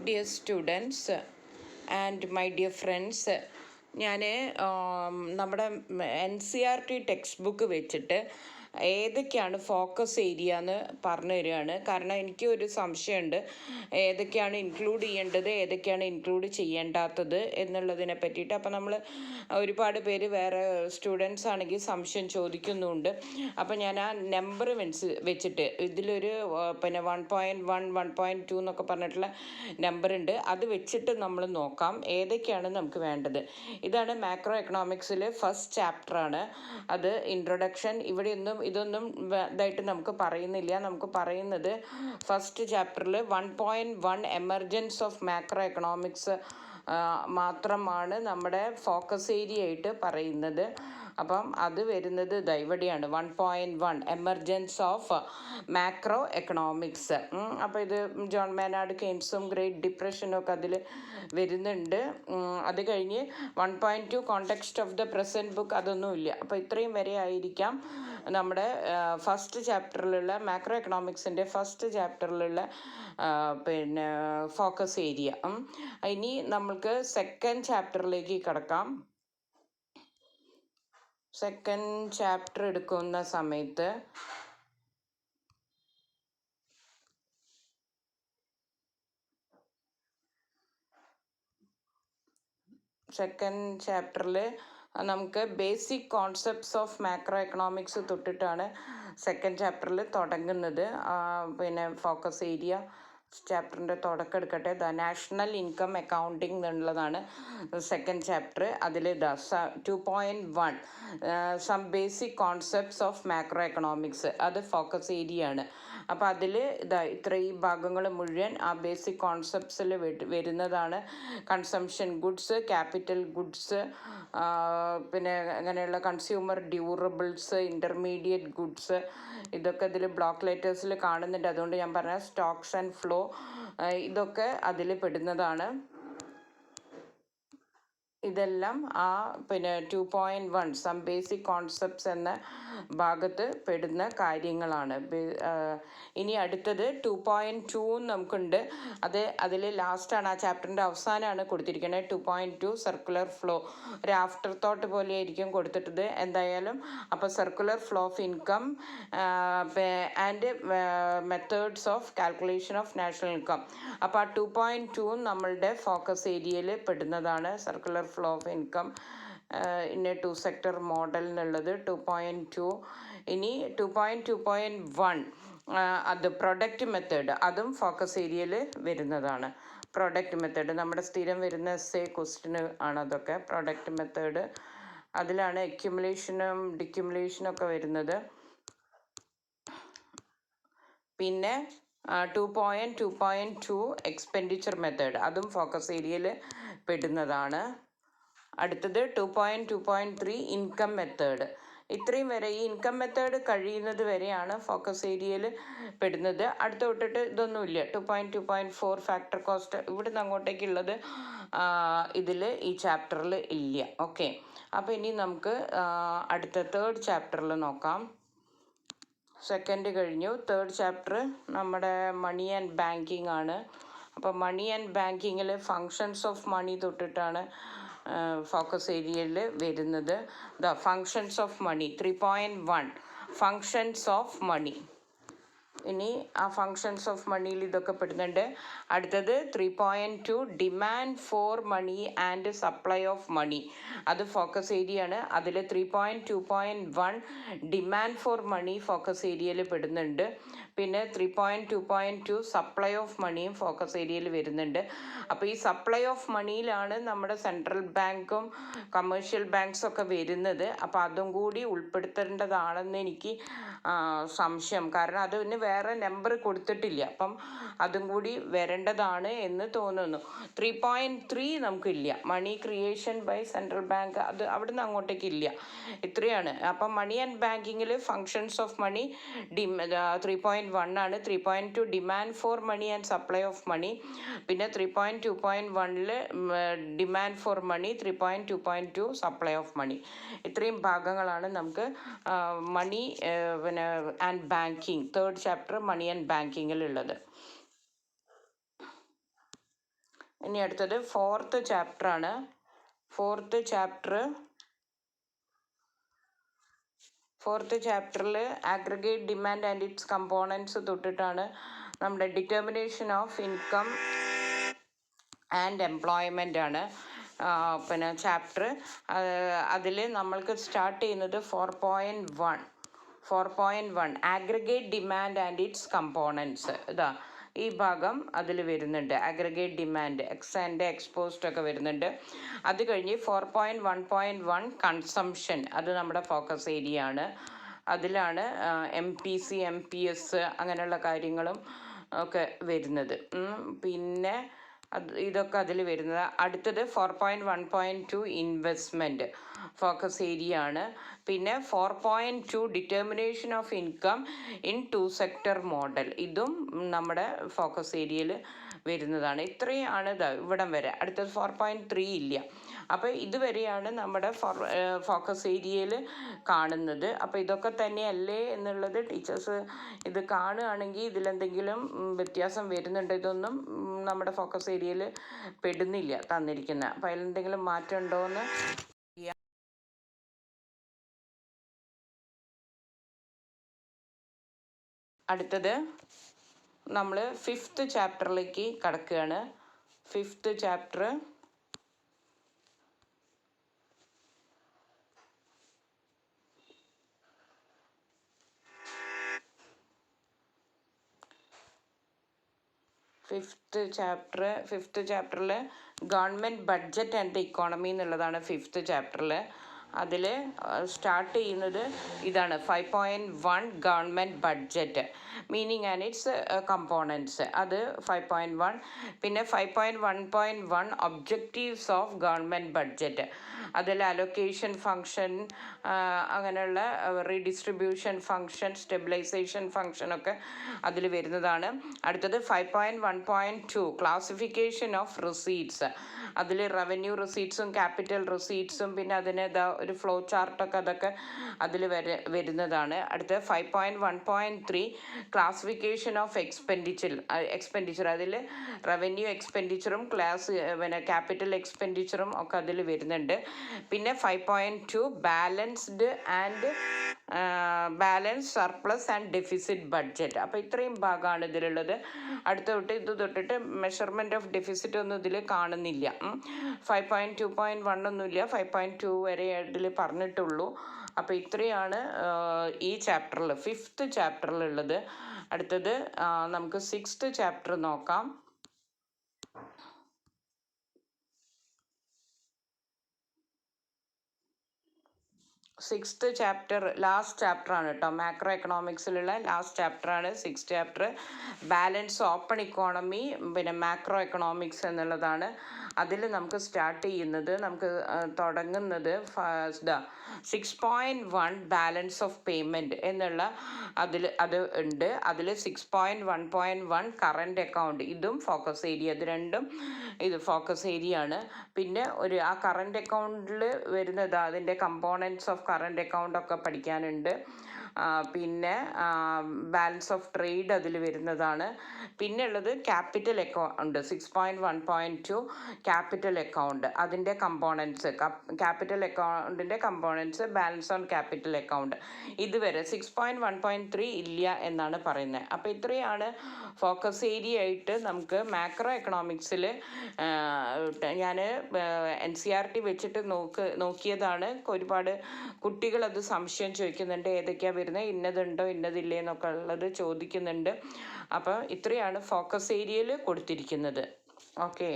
dear students and my dear friends, ഞാൻ നമ്മുടെ NCERT text book വെച്ചിട്ട് ഏതൊക്കെയാണ് ഫോക്കസ് ഏരിയ എന്ന് പറഞ്ഞു തരികയാണ്. കാരണം എനിക്ക് ഒരു സംശയമുണ്ട്, ഏതൊക്കെയാണ് ഇൻക്ലൂഡ് ചെയ്യേണ്ടത്, ഏതൊക്കെയാണ് ഇൻക്ലൂഡ് ചെയ്യേണ്ടാത്തത് എന്നുള്ളതിനെ പറ്റിയിട്ട്. അപ്പം നമ്മൾ ഒരുപാട് പേര് വേറെ സ്റ്റുഡൻസ് ആണെങ്കിൽ സംശയം ചോദിക്കുന്നുണ്ട്. അപ്പം ഞാൻ ആ നമ്പർ വെച്ചിട്ട് ഇതിലൊരു പിന്നെ 1.1 1.2 എന്നൊക്കെ പറഞ്ഞിട്ടുള്ള നമ്പർ ഉണ്ട്, അത് വെച്ചിട്ട് നമ്മൾ നോക്കാം ഏതൊക്കെയാണ് നമുക്ക് വേണ്ടത്. ഇതാണ് മാക്രോ എക്കണോമിക്സിൽ ഫസ്റ്റ് ചാപ്റ്ററാണ്. അത് ഇൻട്രൊഡക്ഷൻ. ഇതൊന്നും ഇതായിട്ട് നമുക്ക് പറയുന്നില്ല. നമുക്ക് പറയുന്നത് ഫസ്റ്റ് ചാപ്റ്ററിൽ 1.1 എമർജൻസ് ഓഫ് മാക്രോ എക്കണോമിക്സ് മാത്രമാണ് നമ്മുടെ ഫോക്കസ് ഏരിയ ആയിട്ട് പറയുന്നത്. അപ്പം അത് വരുന്നത് ഇവിടെയാണ് 1.1 എമർജൻസ് ഓഫ് മാക്രോ എക്കണോമിക്സ്. അപ്പോൾ ഇത് ജോൺ മേനാർഡ് കെയ്ൻസും ഗ്രേറ്റ് ഡിപ്രഷനും ഒക്കെ അതിൽ വരുന്നുണ്ട്. അത് കഴിഞ്ഞ് 1.2 context of the present book, അതൊന്നുമില്ല. അപ്പോൾ ഇത്രയും വരെ ആയിരിക്കാം നമ്മുടെ ഫസ്റ്റ് ചാപ്റ്ററിലുള്ള മാക്രോ എക്കണോമിക്സിൻ്റെ ഫസ്റ്റ് ചാപ്റ്ററിലുള്ള പിന്നെ ഫോക്കസ് ഏരിയ. ഇനി നമ്മൾക്ക് സെക്കൻഡ് ചാപ്റ്ററിലേക്ക് കിടക്കാം. സെക്കൻഡ് ചാപ്റ്റർ എടുക്കുന്ന സമയത്ത് സെക്കൻഡ് ചാപ്റ്ററിൽ നമുക്ക് basic concepts of macro economics തൊട്ടിട്ടാണ് സെക്കൻഡ് ചാപ്റ്ററിൽ തുടങ്ങുന്നത്. പിന്നെ ഫോക്കസ് ഏരിയ ചാപ്റ്ററിൻ്റെ തുടക്കം എടുക്കട്ടെ. നാഷണൽ ഇൻകം അക്കൗണ്ടിങ് എന്നുള്ളതാണ് സെക്കൻഡ് ചാപ്റ്റർ. അതിൽ 2.1 some basic concepts of macro economics, അത് ഫോക്കസ് ഏരിയ ആണ്. അപ്പോൾ അതിൽ ഇത്രയും ഭാഗങ്ങൾ മുഴുവൻ ആ ബേസിക് കോൺസെപ്റ്റ്സിൽ വരുന്നതാണ്. കൺസംഷൻ ഗുഡ്സ്, ക്യാപിറ്റൽ ഗുഡ്സ്, പിന്നെ അങ്ങനെയുള്ള കൺസ്യൂമർ ഡ്യൂറബിൾസ്, ഇൻ്റർമീഡിയറ്റ് ഗുഡ്സ്, ഇതൊക്കെ ഇതിൽ ബ്ലോക്ക് ലെറ്റേഴ്സിൽ കാണുന്നുണ്ട്. അതുകൊണ്ട് ഞാൻ പറഞ്ഞ സ്റ്റോക്സ് ആൻഡ് ഫ്ലോ, ഇതൊക്കെ അതിൽ പെടുന്നതാണ്. ഇതെല്ലാം പിന്നെ 2.1 സം ബേസിക് കോൺസെപ്റ്റ്സ് എന്ന ഭാഗത്ത് പെടുന്ന കാര്യങ്ങളാണ്. ഇനി അടുത്തത് 2.2 നമുക്കുണ്ട്. അതിൽ ലാസ്റ്റാണ്, ആ ചാപ്റ്ററിൻ്റെ അവസാനമാണ് കൊടുത്തിരിക്കുന്നത്. 2.2 സർക്കുലർ ഫ്ലോ, ഒരു ആഫ്റ്റർ തോട്ട് പോലെ ആയിരിക്കും കൊടുത്തിട്ടത് എന്തായാലും. അപ്പോൾ circular flow of income and methods of calculation of national income. അപ്പോൾ ആ 2.2 നമ്മളുടെ ഫോക്കസ് ഏരിയയിൽ പെടുന്നതാണ്. Circular flow of income in a 2 sector model എന്നുള്ളത് 2.2. ഇനി 2.2.1 അത് പ്രൊഡക്റ്റ് മെത്തേഡ്, അതും ഫോക്കസ് ഏരിയയിൽ വരുന്നതാണ്. പ്രൊഡക്റ്റ് മെത്തേഡ് നമ്മുടെ സ്ഥിരം വരുന്ന എസ്സേ ക്വസ്റ്റ്യന് ആണ് അതൊക്കെ. പ്രൊഡക്റ്റ് മെത്തേഡ്, അതിലാണ് അക്യുമുലേഷനും ഡിക്യുമുലേഷനും ഒക്കെ വരുന്നത്. പിന്നെ 2.2 എക്സ്പെൻഡിച്ചർ മെത്തേഡ്, അതും ഫോക്കസ് ഏരിയയിൽ പെടുന്നതാണ്. അടുത്തത് 2.2.3 ഇൻകം മെത്തേഡ്. ഇത്രയും വരെ ഈ ഇൻകം മെത്തേഡ് കഴിയുന്നത് വരെയാണ് ഫോക്കസ് ഏരിയയിൽ പെടുന്നത്. അടുത്ത തൊട്ടിട്ട് ഇതൊന്നുമില്ല. 2.2.4 ഫാക്ടർ കോസ്റ്റ്, ഇവിടുന്ന് അങ്ങോട്ടേക്കുള്ളത് ഇതിൽ ഈ ചാപ്റ്ററിൽ ഇല്ല. ഓക്കെ, അപ്പോൾ ഇനി നമുക്ക് അടുത്ത തേർഡ് ചാപ്റ്ററിൽ നോക്കാം. സെക്കൻഡ് കഴിഞ്ഞു. തേർഡ് ചാപ്റ്റർ നമ്മുടെ മണി ആൻഡ് ബാങ്കിങ് ആണ്. അപ്പോൾ മണി ആൻഡ് ബാങ്കിങ്ങിൽ ഫങ്ഷൻസ് ഓഫ് മണി തൊട്ടിട്ടാണ് ഫോക്കസ് ഏരിയയിൽ വരുന്നത്. Functions of money 3.1 functions of money. ഇനി ആ ഫങ്ഷൻസ് ഓഫ് മണിയിൽ ഇതൊക്കെ പെടുന്നുണ്ട്. അടുത്തത് 3.2 demand for money and supply of money, അത് ഫോക്കസ് ഏരിയ ആണ്. അതിൽ 3.2.1 ഡിമാൻഡ് ഫോർ മണി ഫോക്കസ് ഏരിയയിൽ പെടുന്നുണ്ട്. പിന്നെ 3.2.2 സപ്ലൈ ഓഫ് മണിയും ഫോക്കസ് ഏരിയയിൽ വരുന്നുണ്ട്. അപ്പോൾ ഈ സപ്ലൈ ഓഫ് മണിയിലാണ് നമ്മുടെ സെൻട്രൽ ബാങ്കും കമേഴ്ഷ്യൽ ബാങ്ക്സും ഒക്കെ വരുന്നത്. അപ്പോൾ അതും കൂടി ഉൾപ്പെടുത്തേണ്ടതാണെന്ന് എനിക്ക് സംശയം. കാരണം അതിന് വേറെ നമ്പർ കൊടുത്തിട്ടില്ല. അപ്പം അതും കൂടി വരേണ്ടതാണ് എന്ന് തോന്നുന്നു. 3.3 നമുക്കില്ല. Money creation by central bank, അത് അവിടുന്ന് അങ്ങോട്ടേക്ക് ഇല്ല. ഇത്രയാണ്. അപ്പം മണി ആൻഡ് ബാങ്കിങ്ങിൽ ഫങ്ഷൻസ് ഓഫ് മണി 3.1 ആണ്. 3.2 demand for money and supply of money. പിന്നെ 3.2.1 demand for money, 3.2.2 supply of money. ഇത്രയും ഭാഗങ്ങളാണ് നമുക്ക് മണി പിന്നെ and banking third chapter money and ബാങ്കിങ്ങിലുള്ളത്. ഇനി അടുത്തത് ഫോർത്ത് ചാപ്റ്ററാണ്. ഫോർത്ത് ചാപ്റ്ററിൽ aggregate demand and its components തൊട്ടിട്ടാണ് നമ്മുടെ determination of income and employment ആണ് പിന്നെ ചാപ്റ്റർ. അതിൽ നമ്മൾക്ക് സ്റ്റാർട്ട് ചെയ്യുന്നത് 4.1 aggregate demand and its components. ഇതാ ഈ ഭാഗം അതിൽ വരുന്നുണ്ട്. Aggregate demand X and ex post ഒക്കെ വരുന്നുണ്ട്. അത് കഴിഞ്ഞ് 4.1.1 കൺസംഷൻ, അത് നമ്മുടെ ഫോക്കസ് ഏരിയ ആണ്. അതിലാണ് MPC MPS അങ്ങനെയുള്ള കാര്യങ്ങളും ഒക്കെ വരുന്നത്. പിന്നെ ഇതൊക്കെ അതിൽ വരുന്നത്. അടുത്തത് 4.1.2 ഇൻവെസ്റ്റ്മെൻറ്റ് ഫോക്കസ് ഏരിയ ആണ്. പിന്നെ 4.2 determination of income in 2 sector model, ഇതും നമ്മുടെ ഫോക്കസ് ഏരിയയിൽ വരുന്നതാണ്. ഇത്രയാണ് ഇവിടം വരെ. അടുത്തത് 4.3 ഇല്ല. അപ്പോൾ ഇതുവരെയാണ് നമ്മുടെ ഫോക്കസ് ഏരിയയിൽ കാണുന്നത്. അപ്പോൾ ഇതൊക്കെ തന്നെയല്ലേ എന്നുള്ളത് ടീച്ചേഴ്സ് ഇത് കാണുകയാണെങ്കിൽ ഇതിലെന്തെങ്കിലും വ്യത്യാസം വരുന്നുണ്ട്, ഇതൊന്നും നമ്മുടെ ഫോക്കസ് ഏരിയയിൽ പെടുന്നില്ല തന്നിരിക്കുന്ന. അപ്പോൾ അതിലെന്തെങ്കിലും മാറ്റം ഉണ്ടോ എന്ന്. അടുത്തത് നമ്മൾ 5th ചാപ്റ്ററിലേക്ക് കടക്കുകയാണ്. 5th ചാപ്റ്റർ ഫിഫ്ത്ത് ചാപ്റ്ററിൽ ഗവൺമെൻറ് ബഡ്ജറ്റ് ആൻഡ് ഇക്കോണമി എന്നുള്ളതാണ് 5th ചാപ്റ്ററിൽ. അതിൽ സ്റ്റാർട്ട് ചെയ്യുന്നത് ഇതാണ് 5.1 government budget meaning and its components, അത് 5.1. പിന്നെ 5.1.1 ഒബ്ജക്റ്റീവ്സ് ഓഫ് ഗവൺമെൻറ് ബഡ്ജറ്റ്, അതിൽ അലൊക്കേഷൻ ഫങ്ഷൻ, അങ്ങനെയുള്ള റീഡിസ്ട്രിബ്യൂഷൻ ഫങ്ഷൻ, സ്റ്റെബിലൈസേഷൻ ഫങ്ഷൻ ഒക്കെ അതിൽ വരുന്നതാണ്. അടുത്തത് 5.1.2 ക്ലാസിഫിക്കേഷൻ ഓഫ് റിസീറ്റ്സ്, അതിൽ റവന്യൂ റിസീറ്റ്സും ക്യാപിറ്റൽ റിസീറ്റ്സും പിന്നെ അതിന് ഒരു ഫ്ലോ ചാർട്ടൊക്കെ അതൊക്കെ അതിൽ വരുന്നതാണ്. അടുത്ത 5.1.3 ക്ലാസിഫിക്കേഷൻ ഓഫ് എക്സ്പെൻഡിച്ചർ, അതിൽ റവന്യൂ എക്സ്പെൻഡിച്ചറും പിന്നെ ക്യാപിറ്റൽ എക്സ്പെൻഡിച്ചറും ഒക്കെ അതിൽ വരുന്നുണ്ട്. പിന്നെ 5.2 balance surplus and deficit budget. അപ്പോൾ ഇത്രയും ഭാഗമാണ് ഇതിലുള്ളത്. ഇത് തൊട്ടിട്ട് മെഷർമെൻറ്റ് ഓഫ് ഡെഫിസിറ്റ് ഒന്നും ഇതിൽ കാണുന്നില്ല. 5.2.1 ഒന്നുമില്ല, 5.2 വരെ ഇതിൽ പറഞ്ഞിട്ടുള്ളൂ. അപ്പോൾ ഇത്രയാണ് ഈ ചാപ്റ്ററിൽ 5th ചാപ്റ്ററിലുള്ളത്. അടുത്തത് നമുക്ക് 6th ചാപ്റ്റർ നോക്കാം. 6th ചാപ്റ്റർ ലാസ്റ്റ് ചാപ്റ്ററാണ് കേട്ടോ. മാക്രോ എക്കണോമിക്സിലുള്ള ലാസ്റ്റ് ചാപ്റ്ററാണ് 6th chapter. Balance open economy പിന്നെ മാക്രോ എക്കണോമിക്സ് എന്നുള്ളതാണ്. അതിൽ നമുക്ക് സ്റ്റാർട്ട് ചെയ്യുന്നത്, നമുക്ക് തുടങ്ങുന്നത് 6.1 ബാലൻസ് ഓഫ് പേയ്മെൻറ്റ് എന്നുള്ള അത് ഉണ്ട്. അതിൽ 6.1.1 കറണ്ട് അക്കൗണ്ട്, ഇതും ഫോക്കസ് ഏരിയ, ഇത് രണ്ടും ഇത് ഫോക്കസ് ഏരിയ ആണ്. പിന്നെ ആ കറണ്ട് അക്കൗണ്ടിൽ വരുന്നത് അതിൻ്റെ കമ്പോണൻസ് ഓഫ് കറണ്ട് അക്കൗണ്ട് ഒക്കെ പഠിക്കാനുണ്ട്. പിന്നെ ബാലൻസ് ഓഫ് ട്രേഡ് അതിൽ വരുന്നതാണ്. പിന്നെ ഉള്ളത് ക്യാപിറ്റൽ അക്കൗണ്ട് 6.1.2 ക്യാപിറ്റൽ അക്കൗണ്ട്, അതിൻ്റെ കമ്പോണൻസ്, ക്യാപിറ്റൽ അക്കൗണ്ടിൻ്റെ components, balance on capital account. ഇതുവരെ 6.1.3 ഇല്ല എന്നാണ് പറയുന്നത്. അപ്പോൾ ഇത്രയാണ് ഫോക്കസ് ഏരിയ ആയിട്ട് നമുക്ക് മാക്രോ എക്കണോമിക്സിൽ ഞാൻ NCERT വെച്ചിട്ട് നോക്കിയതാണ്. ഒരുപാട് കുട്ടികൾ അത് സംശയം ചോദിക്കുന്നുണ്ട്, ഏതൊക്കെയാണ് വരുന്നത്, ഇന്നതുണ്ടോ ഇന്നതില്ലേ എന്നൊക്കെ ഉള്ളത് ചോദിക്കുന്നുണ്ട്. അപ്പോൾ ഇത്രയാണ് ഫോക്കസ് ഏരിയയിൽ കൊടുത്തിരിക്കുന്നത്. ഓക്കെ.